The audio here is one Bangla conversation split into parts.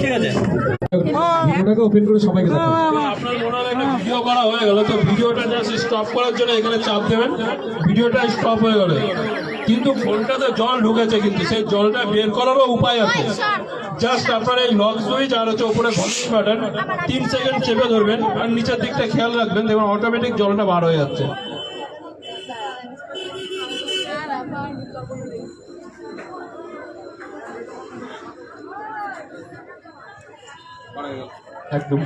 ঠিক আছে, ভিডিওটাকে ওপেন করে সবাইকে দেখাবো। আপনার মনে হয় একটা ভিডিও করা হয়ে গেল, তো ভিডিওটা জাস্ট স্টপ করার জন্য এখানে চাপ দেবেন, ভিডিওটা স্টপ হয়ে গেল। কিন্তু ফোনটাতে জল ঢুকেছে, কিন্তু সেই জলটা বের করারও উপায় আছে। জাস্ট আপনার এই লক সুইচ আর হচ্ছে উপরে ভলিউম বাটন 3 সেকেন্ড চেপে ধরবেন আর নিচের দিকটা খেয়াল রাখবেন, দেখবেন অটোমেটিক জলটা বার হয়ে যাচ্ছে। একদম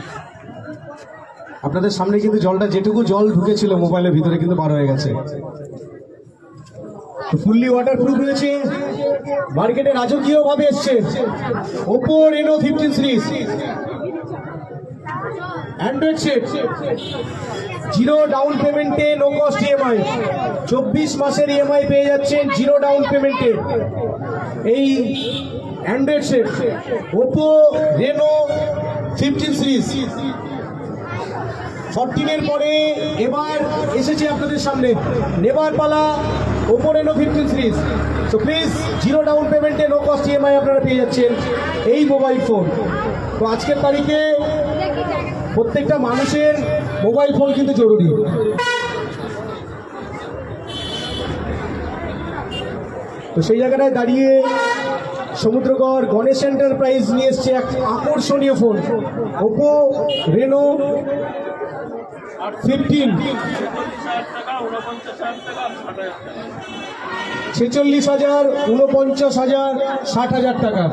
আপনাদের সামনে কিন্তু জলটা, যেটুকু জল ঢুকেছিল মোবাইলের ভিতরে, কিন্তু বার হয়ে গেছে। ফুললি ওয়াটারপ্রুফ রয়েছে, মার্কেটে রাজকীয় ভাবে এসছে Oppo Reno 15 series Android set, 0 down পেমেন্টে নো কস্ট ইএমআই, 24 মাসের ইএমআই পেয়ে যাচ্ছেন 0 ডাউন পেমেন্টে। এই Android set Oppo Reno 15 series 14 এর পরে এবার এসেছে আপনাদের সামনে নেবার পালা Oppo Reno 15 series. So please 0 down পেমেন্টে নো কস্ট ইএমআই আপনারা পেয়ে যাচ্ছেন এই মোবাইল ফোন। তো আজকের তারিখে প্রত্যেকটা মানুষের মোবাইল ফোন কিন্তু জরুরি। তো সেই জায়গাটায় দাঁড়িয়ে সমুদ্রগড় গণেশ এন্টারপ্রাইজ নিয়ে এসছে এক আকর্ষণীয় ফোন ওপো রেনো 15, 46,000, 49,000, 60,000 টাকা।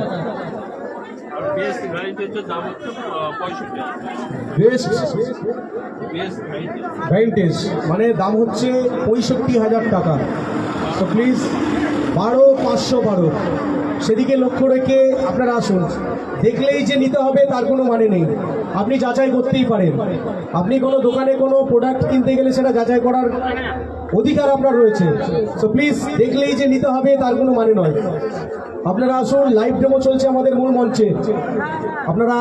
বেস্ট ভ্যান্টেজ মানে দাম হচ্ছে 65,000 টাকা। তো প্লিজ 12,512 সেদিকে লক্ষ্য রেখে আপনারা আসুন। দেখলেই যে নিতে হবে তার কোনো মানে নেই, আপনি যাচাই করতেই পারেন। আপনি কোনো দোকানে কোনো প্রোডাক্ট কিনতে গেলে সেটা যাচাই করার অধিকার আপনার রয়েছে। সো প্লিজ দেখলেই যে নিতে হবে তার কোনো মানে নয়। আপনারা আসুন, লাইভ ডেমো চলছে আমাদের মূল মঞ্চে, আপনারা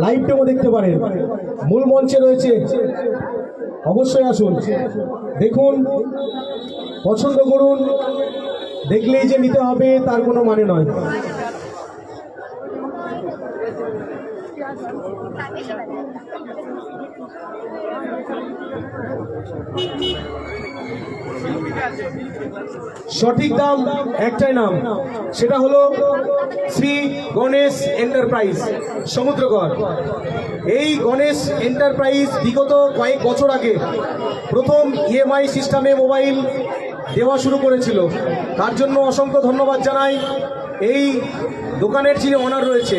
লাইভ ডেমো দেখতে পারেন, মূল মঞ্চে রয়েছে। অবশ্যই আসুন, দেখুন, পছন্দ করুন। দেখলেই যে নিতে হবে তার কোনো মানে নয়। সঠিক দাম একটাই নাম, সেটা হলো শ্রী গণেশ এন্টারপ্রাইজ সমুদ্রগড়। এই গণেশ এন্টারপ্রাইজ বিগত কয়েক বছর আগে প্রথম ইএমআই সিস্টেমে মোবাইল দেওয়া শুরু করেছিল। তার জন্য অসংখ্য ধন্যবাদ জানাই এই দোকানের যিনি ওনার রয়েছে।